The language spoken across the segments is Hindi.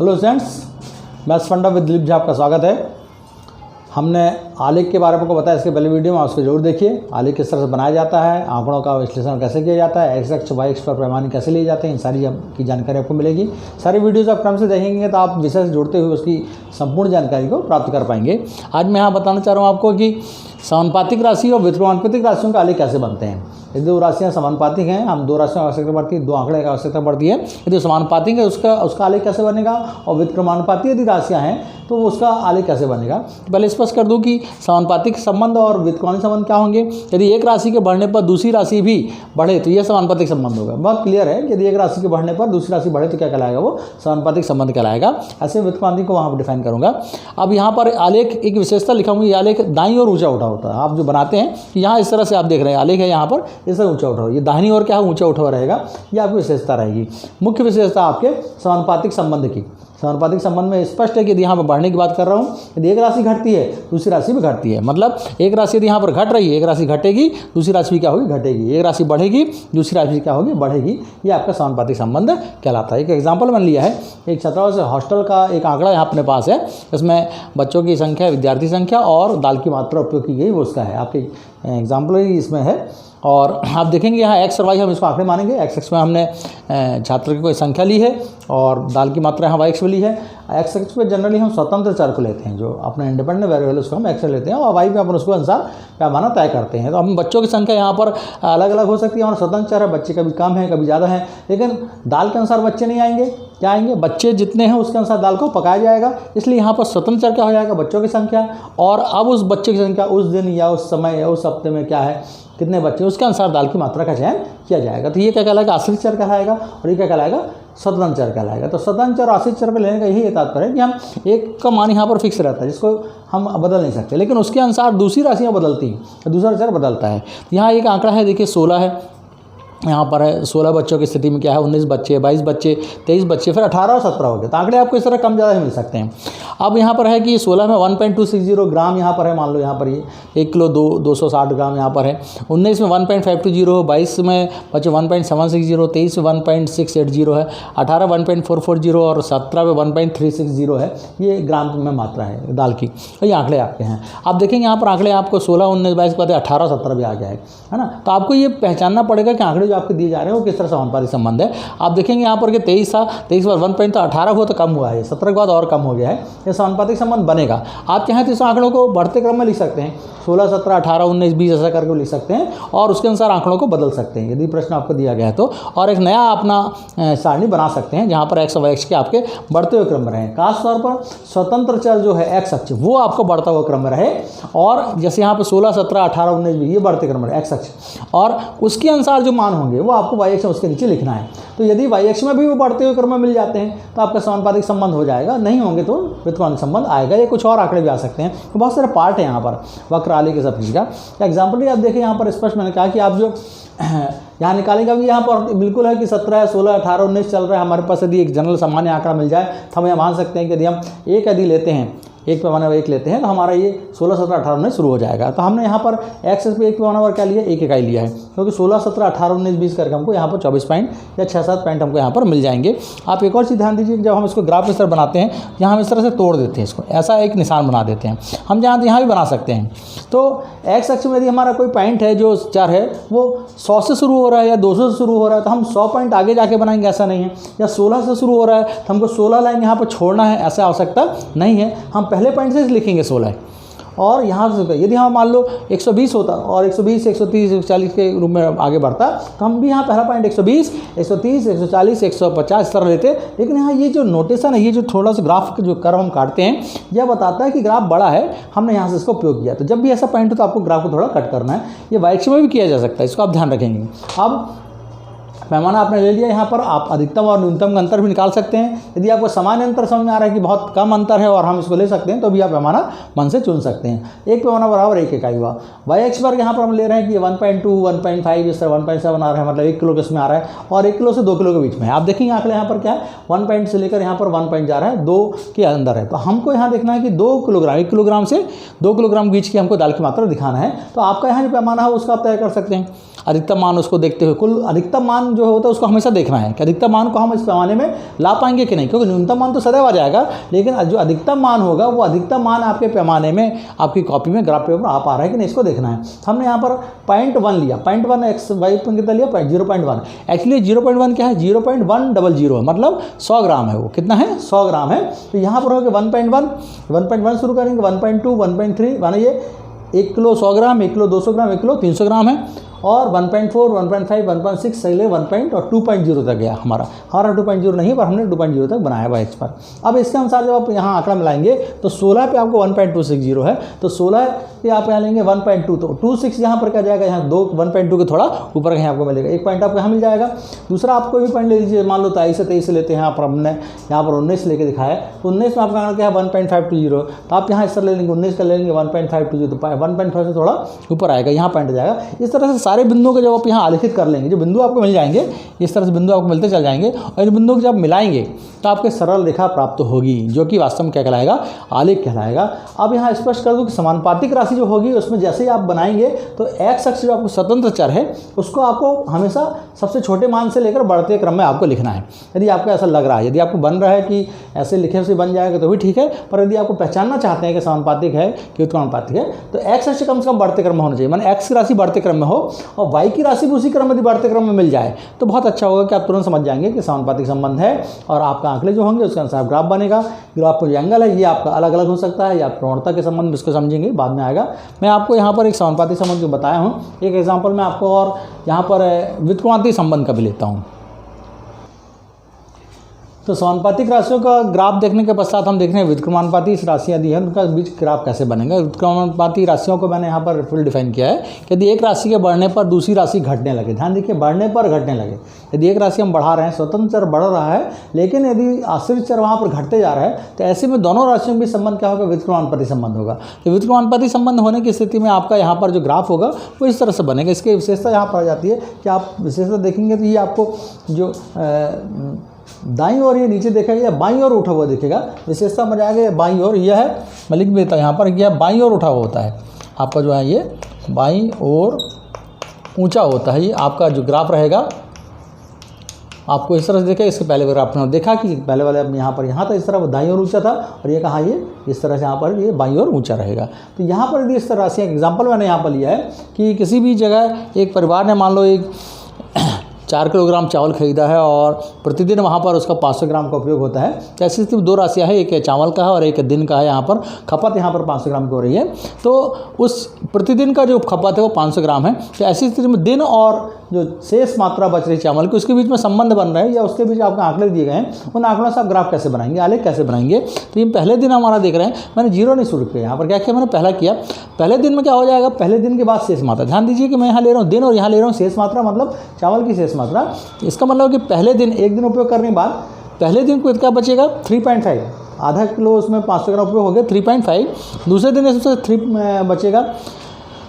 हेलो स्टूडेंट्स, मैथ्स फंडा विद दिलीप झा, आपका स्वागत है। हमने आलेख के बारे में आपको बताया, इसके पहले वीडियो में आप उसको जरूर देखिए। आलेख किस तरह से बनाया जाता है, आंकड़ों का विश्लेषण कैसे किया जाता है, एक्स अक्ष वाई अक्ष पर पैमाने कैसे लिए जाते हैं, इन सारी की जानकारी आपको मिलेगी। सारी वीडियोज़ आप क्रम से देखेंगे तो आप विषय से जुड़ते हुए उसकी संपूर्ण जानकारी को प्राप्त कर पाएंगे। आज मैं यहाँ बताना चाह रहा हूँ आपको कि समानुपातिक राशि और व्युत्क्रमानुपातिक राशियों का आलेख कैसे बनते हैं। यदि दो राशियाँ समानुपातिक हैं, हम दो राशियों की आवश्यकता पड़ती है, दो आंकड़े की आवश्यकता पड़ती है। यदि समानुपातिक है उसका आलेख कैसे बनेगा, और व्युत्क्रमानुपाती यदि राशियाँ हैं तो उसका आलेख कैसे बनेगा। पहले स्पष्ट कर दूं कि समानुपातिक संबंध और व्युत्क्रमानुपाती संबंध क्या होंगे। यदि एक राशि के बढ़ने पर दूसरी राशि भी बढ़े तो यह समानुपातिक संबंध होगा। बहुत क्लियर है कि यदि एक राशि के बढ़ने पर दूसरी राशि बढ़े तो क्या कहलाएगा, वो समानुपातिक संबंध कहलाएगा। ऐसे व्युत्क्रमानुपाती को वहाँ पर डिफाइन करूँगा। अब यहाँ पर आलेख एक विशेषता लिखाऊंगी, ये आलेख दाईं ओर ऊँचा उठा होता है। आप जो बनाते हैं यहाँ इस तरह से आप देख रहे हैं, आलेख है यहाँ पर इस तरह ऊँचा उठा हो, ये दाहिनी ओर क्या है, ऊँचा उठा रहेगा। ये आपकी विशेषता रहेगी। मुख्य विशेषता आपके समानुपातिक संबंध की। समानुपातिक संबंध में स्पष्ट है कि यदि यहाँ पर बढ़ने की बात कर रहा हूँ, यदि एक राशि घटती है दूसरी राशि भी घटती है। मतलब एक राशि यदि यहाँ पर घट रही है, एक राशि घटेगी दूसरी राशि भी क्या होगी, घटेगी। एक राशि बढ़ेगी दूसरी राशि क्या होगी, बढ़ेगी। ये आपका समानुपातिक संबंध कहलाता है। एक एग्जाम्पल मैंने लिया है, एक छात्रावास हॉस्टल का एक आंकड़ा यहाँ अपने पास है। इसमें बच्चों की संख्या, विद्यार्थी संख्या और दाल की मात्रा उपयोग की गई, वो उसका है। आपके एग्जाम्पल ही इसमें है। और आप देखेंगे यहाँ एक्स और वाई हम इसको आंकड़े मानेंगे। एक्स एक्स में हमने छात्र की कोई संख्या ली है और दाल की मात्रा यहाँ वाई एक्स में ली है। एक्स एक्स पे जनरली हम स्वतंत्र चर को लेते हैं, जो अपने इंडिपेंडेंट वेरिएबल उसको हम एक्स लेते हैं, और वाई पे अपन उसको अनुसार पैमाना तय करते हैं। तो हम बच्चों की संख्या यहाँ पर अलग अलग हो सकती है और स्वतंत्र चर है, बच्चे कभी कम है कभी ज़्यादा है, लेकिन दाल के अनुसार बच्चे नहीं आएंगे। क्या आएंगे, बच्चे जितने हैं उसके अनुसार दाल को पकाया जाएगा। इसलिए यहाँ पर स्वतंत्र चर क्या हो जाएगा, बच्चों की संख्या, और अब उस बच्चे की संख्या उस दिन या उस समय या उस हफ्ते में क्या है, कितने बच्चे, उसके अनुसार दाल की मात्रा का चयन किया जाएगा। तो ये क्या कहलाएगा, आश्रित चर कहलाएगा, और ये क्या कहलाएगा, स्वतंत्र चर कहलाएगा। तो स्वतंत्र और आश्रित चर पर लेने का यही तात्पर्य है कि हम एक का मान यहाँ पर फिक्स रहता है, जिसको हम बदल नहीं सकते, लेकिन उसके अनुसार दूसरी राशियाँ बदलती हैं, दूसरा चर बदलता है। यहाँ एक आंकड़ा है, देखिए 16 है यहाँ पर है। 16 बच्चों की स्थिति में क्या है, 19 बच्चे, 22 बच्चे, 23 बच्चे, फिर 18 और 17 हो गए। तो आंकड़े आपको इस तरह कम ज़्यादा ही मिल सकते हैं। अब यहाँ पर है कि 16 में 1.260 ग्राम यहाँ पर है, मान लो यहाँ पर ये 1 किलो 260 ग्राम यहाँ पर है। 19 में 1.520 हो, 22 में बच्चे 1.760, 23 में 1.680 है, 18 1.440 और 17 में 1.360 है। ये ग्राम में मात्रा है दाल की। तो ये आंकड़े आपके हैं। आप देखेंगे यहाँ पर आंकड़े आपको 16, 19, 22 के बाद 18 और 17 भी आ गया है ना। तो आपको ये पहचानना पड़ेगा कि आंकड़े आपके दिए जा रहे हैं वो किस तरह समानुपातिक संबंध है। आप देखेंगे यहाँ पर कि 23 था, 23 बार 1 पॉइंट, तो 18 हुआ तो कम हुआ है, 17 के बाद और कम हो गया है। ये समानुपातिक संबंध बनेगा। आप चाहें तो इस आंकड़ों को बढ़ते क्रम में लिख सकते हैं, 16, 17, 18, 19, 20 ऐसा करके लिख सकते हैं, और उसके अनुसार आंकड़ों को बदल सकते हैं यदि प्रश्न आपको दिया गया है तो। और एक नया अपना सारणी बना सकते हैं जहाँ पर एक्स और वाई एक्स के आपके बढ़ते हुए क्रम में रहें। खास तौर पर स्वतंत्र चर जो है एक्स अक्ष, वो आपको बढ़ता हुआ क्रम में रहे, और जैसे यहाँ पर 16, 17, 18, 19 भी ये बढ़ते क्रम में रहे एक्स अक्ष, और उसके अनुसार जो मान होंगे वो आपको वाई एक्स में उसके नीचे लिखना है। तो यदि वाई एक्स में भी वो बढ़ते हुए क्रम में मिल जाते हैं तो आपका समानुपातिक संबंध हो जाएगा, नहीं होंगे तो व्युत्क्रमानुपातिक संबंध आएगा। ये कुछ और आंकड़े भी आ सकते हैं। तो बहुत सारे पार्ट है यहाँ पर, वक्र आलेख के सब चीज़ का। एग्जाम्पल भी आप देखें, यहाँ पर स्पष्ट मैंने कहा कि आप जो यहाँ निकालेंगे, भी यहाँ पर बिल्कुल है कि 17, 16, 18, 19 चल रहा है हमारे पास। यदि एक जनरल सामान्य आंकड़ा मिल जाए तो हम यह मान सकते हैं कि यदि हम एक यदि लेते हैं, एक पैमाने पर एक लेते हैं, तो हमारा ये 16, 17, 18, 19 शुरू हो जाएगा। तो हमने यहाँ पर एक्स पे एक पैमाने पर क्या लिया, एक इकाई लिया है, क्योंकि 16, 17, 18, 19, 20 करके हमको यहाँ पर 24 पॉइंट या 6-7 पॉइंट हमको यहाँ पर मिल जाएंगे। आप एक और चीज़ ध्यान दीजिए, जब हम इसको ग्राफ इस तरह बनाते हैं, यहाँ हम इस तरह से तोड़ देते हैं, इसको ऐसा एक निशान बना देते हैं। हम यहाँ भी बना सकते हैं। तो एक्स अक्ष में यदि हमारा कोई पॉइंट है जो चर है वो 100 से शुरू हो रहा है या 200 से शुरू हो रहा है, तो हम 100 पॉइंट आगे जाके बनाएंगे, ऐसा नहीं है। या 16 से शुरू हो रहा है तो हमको 16 लाइन यहाँ पर छोड़ना है, ऐसा आवश्यकता नहीं है। हम पहले पॉइंट से लिखेंगे 16, और यहाँ से यदि हम मान लो 120 होता और 120, 130, 140 के रूप में आगे बढ़ता, तो हम भी यहाँ पहला पॉइंट 120, 130, 140, 150 इस तरह लेते। लेकिन यहाँ ये जो नोटेशन है, ये जो थोड़ा सा ग्राफ जो कर्व हम काटते हैं, यह बताता है कि ग्राफ बड़ा है, हमने यहाँ से इसको उपयोग किया। तो जब भी ऐसा पॉइंट हो तो आपको ग्राफ को थोड़ा कट करना है। ये वाई अक्ष में भी किया जा सकता है, इसको आप ध्यान रखेंगे। अब पैमाना आपने ले लिया, यहाँ पर आप अधिकतम और न्यूनतम का अंतर भी निकाल सकते हैं। यदि आपको सामान्य अंतर समझ में आ रहा है कि बहुत कम अंतर है और हम इसको ले सकते हैं, तो भी आप पैमाना मन से चुन सकते हैं। एक पैमाना बराबर एक इकाई हुआ। वाई एक्स पर यहाँ पर हम ले रहे हैं कि 1.2, 1.5, इस तरह 1.7 आ रहा है, मतलब 1 किलो किस में आ रहा है, और 1 किलो से 2 किलो के बीच में है। आप देखेंगे आंकड़े यहाँ पर क्या है, 1 पॉइंट से लेकर यहाँ पर 1 पॉइंट जा रहा है, 2 के अंदर है। तो हमको यहाँ देखना है कि 2 किलोग्राम, 1 किलोग्राम से 2 किलोग्राम बीच की हमको दाल की मात्रा दिखाना है। तो आपका यहाँ जो पैमाना है उसका आप तय कर सकते हैं। अधिकतम मान उसको देखते हुए, कुल अधिकतम मान जो जो होता है उसको हमेशा देखना है कि अधिकतम मान को हम इस पैमाने में ला पाएंगे कि नहीं, क्योंकि न्यूनतम मान तो सदैव आ जाएगा, लेकिन जो अधिकतम मान होगा वो अधिकतम मान आपके पैमाने में आपकी कॉपी में ग्राफ पेपर आ पा रहा है कि नहीं, इसको देखना है। हमने यहाँ पर 0.1 लिया, 0.1 एक्स वाई पर कितना लिया 0.1। एक्चुअली 0.1 क्या है, 0.100 है, मतलब 100 ग्राम है। वो कितना है, 100 ग्राम है। तो यहाँ पर होगा 1.1 शुरू करेंगे, 1.2 1.3 माना ये 1 किलो 100 ग्राम, 1 किलो 200 ग्राम, 1 किलो 300 ग्राम है। और 1.4 1.5 1.6 सही ले 2.0 तक गया हमारा 2.0 नहीं, पर हमने 2.0 तक बनाया हुआ एक्स पर। अब इसके अनुसार जब आप यहाँ आंकड़ा मिलाएंगे तो 16 पे आपको 1.260 है, तो 16 पे आप यहाँ लेंगे 1.2, तो 26 यहाँ पर क्या जाएगा, यहाँ 1.2 के थोड़ा ऊपर कहीं आपको मिलेगा, एक पॉइंट आपको यहाँ मिल जाएगा। दूसरा आप कोई भी पॉइंट ले लीजिए, मान लो 23 से लेते हैं, यहाँ पर हमने यहाँ पर 19 लेके दिखाया, तो 19 में आपका आंकड़ा क्या है 1.520, तो आप यहाँ इस तरह ले लेंगे 19 का ले लेंगे 1.520, तो 1.5 से थोड़ा ऊपर आएगा, यहाँ पॉइंट जाएगा। इस तरह से सारे बिंदुओं को जब आप यहाँ आलेखित कर लेंगे, जो बिंदु आपको मिल जाएंगे, इस तरह से बिंदु आपको मिलते चल जाएंगे, और इन बिंदुओं को जब मिलाएंगे तो आपके सरल रेखा प्राप्त होगी, जो कि वास्तव में क्या कहलाएगा, आलेख कहलाएगा। अब यहाँ स्पष्ट कर दूँ कि समानुपातिक राशि जो होगी उसमें जैसे ही आप बनाएंगे तो एक्स अक्ष जो आपको स्वतंत्र चर है उसको आपको हमेशा सबसे छोटे मान से लेकर बढ़ते क्रम में आपको लिखना है। यदि आपको ऐसा लग रहा है, यदि आपको बन रहा है कि ऐसे लिखे से बन जाएगा तो भी ठीक है, पर यदि आपको पहचानना चाहते हैं कि समानुपातिक है कि उत्क्रमणानुपातिक है, तो एक्स अक्ष कम से कम बढ़ते क्रम में होना चाहिए, माने एक्स की राशि बढ़ते क्रम में हो और वाई की राशि भी उसी क्रम में बढ़ते क्रम में मिल जाए तो बहुत अच्छा होगा कि आप तुरंत समझ जाएंगे कि समानुपातिक संबंध है, और आपका आंकड़े जो होंगे उसके अनुसार ग्राफ बनेगा। ग्राफ पर जो एंगल है ये आपका अलग अलग हो सकता है, या प्रवणता के संबंध में इसको समझेंगे बाद में आएगा। मैं आपको यहाँ पर एक समानुपातिक संबंध जो बताया हूँ, एक एग्जाम्पल मैं आपको और यहाँ पर व्युत्क्रमानुपातिक संबंध का भी लेता हूँ। तो समानुपातिक राशियों का ग्राफ देखने के पश्चात हम देख रहे हैं व्युत्क्रमानुपाती राशियाँ दी हैं उनका बीच ग्राफ कैसे बनेगा। व्युत्क्रमानुपाती राशियों को मैंने यहाँ पर फुल डिफाइन किया है कि यदि एक राशि के बढ़ने पर दूसरी राशि घटने लगे, ध्यान देखिए बढ़ने पर घटने लगे, यदि एक राशि हम बढ़ा रहे हैं, स्वतंत्र चर बढ़ रहा है लेकिन यदि आश्रित चर वहाँ पर घटते जा रहा है, तो ऐसे में दोनों राशियों के बीच संबंध क्या होगा, व्युत्क्रमानुपाती संबंध होगा। तो व्युत्क्रमानुपाती संबंध होने की स्थिति में आपका यहाँ पर जो ग्राफ होगा वो इस तरह से बनेगा। इसकी विशेषता यहाँ पर आ जाती है कि आप विशेषता देखेंगे तो ये आपको जो दाईं ओर ये नीचे देखेगा या बाईं ओर उठा हुआ दिखेगा, विशेषता में जाएगा बाईं ओर, यह है मैं लिख देता हूँ यहाँ पर, यह बाईं ओर उठा हुआ होता है आपका, जो है ये बाईं ओर ऊंचा होता है। ये आपका जो ग्राफ रहेगा आपको इस तरह से देखा, इसके पहले ग्राफ में देखा कि पहले वाले यहाँ पर यहाँ था इस तरह दाईं ओर ऊंचा था, और ये कहाँ ये इस तरह से यहाँ पर ये बाईं ओर ऊंचा रहेगा। तो यहाँ पर यदि इस तरह से एग्जाम्पल मैंने यहाँ पर लिया है कि किसी भी जगह एक परिवार ने मान लो एक 4 किलोग्राम चावल खरीदा है और प्रतिदिन वहाँ पर उसका 500 ग्राम का उपयोग होता है। तो ऐसी स्थिति में दो राशियाँ हैं, एक चावल का है और एक दिन का है। यहाँ पर खपत यहाँ पर 500 ग्राम की हो रही है, तो उस प्रतिदिन का जो खपत है वो 500 ग्राम है। तो ऐसी स्थिति में दिन और जो शेष मात्रा बच रही चावल की उसके बीच में संबंध बन रहा है या उसके बीच आपके आंकड़े दिए गए हैं, उन आंकड़ों से आप ग्राफ कैसे बनाएंगे, आलेख कैसे बनाएंगे। तो ये पहले दिन हमारा देख रहे हैं, मैंने जीरो नहीं शुरू किया, यहाँ पर क्या किया मैंने पहला किया। पहले दिन में क्या हो जाएगा, पहले दिन के बाद शेष मात्रा, ध्यान दीजिए कि मैं यहाँ ले रहा हूँ दिन और यहाँ ले रहा हूँ शेष मात्रा, मतलब चावल की शेष मात्रा। इसका मतलब कि पहले दिन एक दिन उपयोग करने के बाद पहले दिन को क्या बचेगा 3.5, आधा किलो उसमें 500 ग्राम उपयोग हो गया 3.5। दूसरे दिन इसमें 3 बचेगा।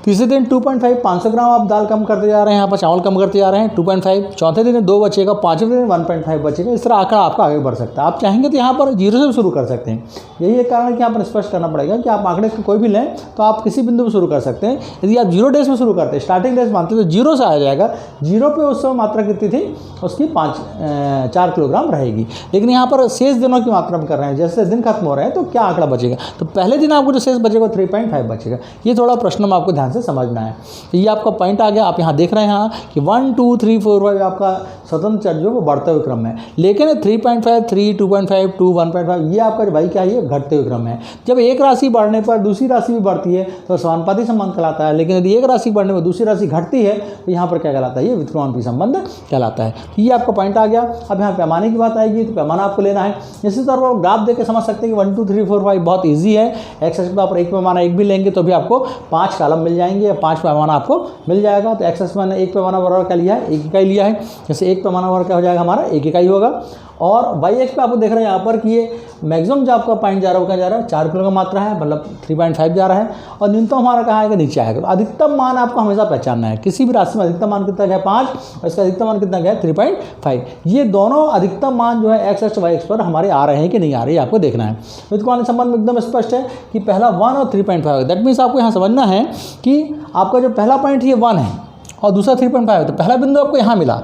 तीसरे दिन 2.5, 500 ग्राम आप दाल कम करते जा रहे हैं, यहाँ पर चावल कम करते जा रहे हैं 2.5। चौथे दिन 2 बचेगा, पाँचवें दिन 1.5 बचेगा। इस तरह आंकड़ा आपका आगे बढ़ सकता है। आप चाहेंगे तो यहाँ पर जीरो से शुरू कर सकते हैं। यही एक कारण है कि यहाँ पर स्पष्ट करना पड़ेगा कि आप आंकड़े कोई भी लें तो आप किसी बिंदु पर शुरू कर सकते हैं। यदि आप 0 डेज में शुरू करते हैं, स्टार्टिंग डेज मानते हैं, तो 0 से आ जाएगा। 0 पे उस समय मात्रा कितनी थी, उसकी 4 किलोग्राम रहेगी। लेकिन यहाँ पर शेष दिनों की मात्रा में कर रहे हैं, जैसे दिन खत्म हो रहे हैं तो क्या आंकड़ा बचेगा, तो पहले दिन आपको जो शेष बचेगा 3.5 बचेगा। ये थोड़ा प्रश्न में आपको ध्यान से समझना है। तो ये आपका पॉइंट आ गया। आप यहाँ देख रहे हैं यहाँ कि 1 2 3 4 5 आपका स्वतंत्र चर जो वो बढ़ते हुए क्रम है, लेकिन 3.5 3 2.5 2 1.5 ये आपका जो भाई क्या है, ये घटते हुए क्रम है। जब एक राशि बढ़ने पर दूसरी राशि भी बढ़ती है तो समानुपाती संबंध कहलाता है, लेकिन यदि एक राशि बढ़ने पर दूसरी राशि घटती है तो यहाँ पर क्या कहलाता है, ये व्युत्क्रमानुपाती संबंध कहलाता है। तो ये आपका पॉइंट आ गया। अब यहाँ पैमाने की बात आएगी तो पैमाना आपको लेना है। इसी तौर पर ग्राफ देख के समझ सकते हैं कि 1 2 3 4 5 बहुत ईजी है। एक्स एक्सिस पर आप एक पैमाना एक भी लेंगे तो भी आपको 5 कॉलम मिल जाएंगे या 5 पैमाना आपको मिल जाएगा। तो एक्स एक्सिस मैंने एक पैमाना बराबर क्या लिया है, एक इकाई लिया है। जैसे एक पैमाना बराबर क्या हो जाएगा हमारा, एक इकाई होगा। और वाई एक्स पे आपको देख रहे हैं यहाँ पर कि ये मैक्सिमम जो आपका पॉइंट जा रहा है वो क्या जा रहा है, 4 किलो का मात्रा है, मतलब 3.5 जा रहा है। और न्यूनतम हमारा कहाँ आएगा, नीचे आएगा। तो अधिकतम मान आपको हमेशा पहचानना है। किसी भी राशि में अधिकतम मान कितना गया 5 और इसका अधिकतम मान कितना गया 3.5। ये दोनों अधिकतम मान जो है एक्स एक्स वाई एक्स पर हमारे आ रहे हैं कि नहीं आ रहे हैं, आपको देखना है। व्युत्क्रमानुपाती संबंध में एकदम स्पष्ट है कि पहला 1 और 3.5 है। दैट मीन्स आपको यहाँ समझना है कि आपका जो पहला पॉइंट ये 1 है और दूसरा 3.5। तो पहला बिंदु आपको यहाँ मिला,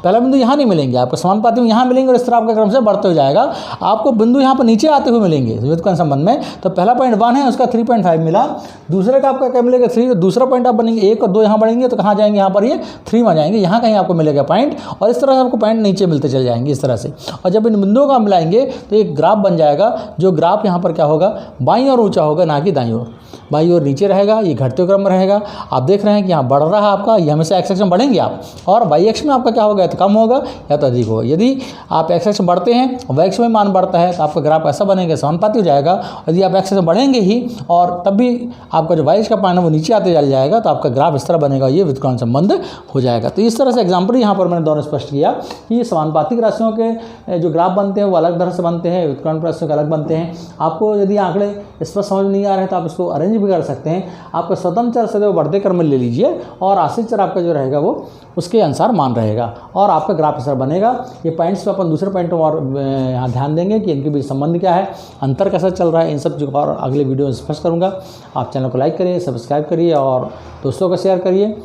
पहला बिंदु यहाँ नहीं मिलेंगे आपको, समानुपाती में यहाँ मिलेंगे और इस तरह आपका क्रम से बढ़ते हो जाएगा। आपको बिंदु यहाँ पर नीचे आते हुए मिलेंगे व्युत्क्रम संबंध में। तो पहला पॉइंट 1 है, उसका 3.5 मिला। दूसरे का आपका क्या मिलेगा 3। तो दूसरा पॉइंट आप बनेंगे 1 और 2 यहाँ बढ़ेंगे तो कहाँ जाएंगे, यहाँ पर ये 3 में जाएंगे, यहाँ कहीं आपको मिलेगा पॉइंट। और इस तरह से आपको पॉइंट नीचे मिलते चले जाएंगे इस तरह से। और जब इन बिंदुओं का मिलाएंगे तो एक ग्राफ बन जाएगा, जो ग्राफ यहाँ पर क्या होगा, बाईं ओर ऊँचा होगा, ना कि दाईं ओर। बाईं ओर नीचे रहेगा, ये घटते क्रम में रहेगा। आप देख रहे हैं कि यहाँ बढ़ रहा है आपका, ये हमेशा एक्स एक्स में बढ़ेंगे आप, और वाई एक्स में आपका क्या होगा, या तो कम होगा या तो अधिक होगा। यदि आप एक्स एक्स में बढ़ते हैं, वाई एक्स में मान बढ़ता है, तो आपका ग्राफ ऐसा बनेगा, समानुपाती हो जाएगा। यदि आप एक्स एक्स में बढ़ेंगे ही और तब भी आपका जो वाई एक्स का पॉइंट है वो नीचे आते चल जाएगा, तो आपका ग्राफ इस तरह बनेगा, ये व्युत्क्रम संबंध हो जाएगा। तो इस तरह से एग्जाम्पल यहाँ पर मैंने दोनों स्पष्ट किया कि ये समानुपातिक राशियों के जो ग्राफ बनते हैं वो अलग तरह से बनते हैं, व्युत्क्रम राशियों के अलग बनते हैं। आपको यदि आंकड़े इस पर समझ नहीं आ रहे हैं तो आप इसको अरेंज भी कर सकते हैं। आपका स्वतंत्र चर से वो बढ़ते क्रम में ले लीजिए और आश्रित चर आपका जो रहेगा वो उसके अनुसार मान रहेगा और आपका ग्राफ इस तरह बनेगा। ये पॉइंट्स पे अपन दूसरे पॉइंट और यहाँ ध्यान देंगे कि इनके बीच संबंध क्या है, अंतर कैसा चल रहा है, इन सब चीज़ों और अगले वीडियो में स्पष्ट करूँगा। आप चैनल को लाइक करिए, सब्सक्राइब करिए और दोस्तों को शेयर करिए।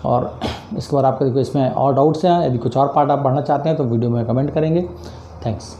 और इसके बाद आपको इसमें और डाउट्स हैं, यदि कुछ और पार्ट आप पढ़ना चाहते हैं तो वीडियो में कमेंट करेंगे। थैंक्स।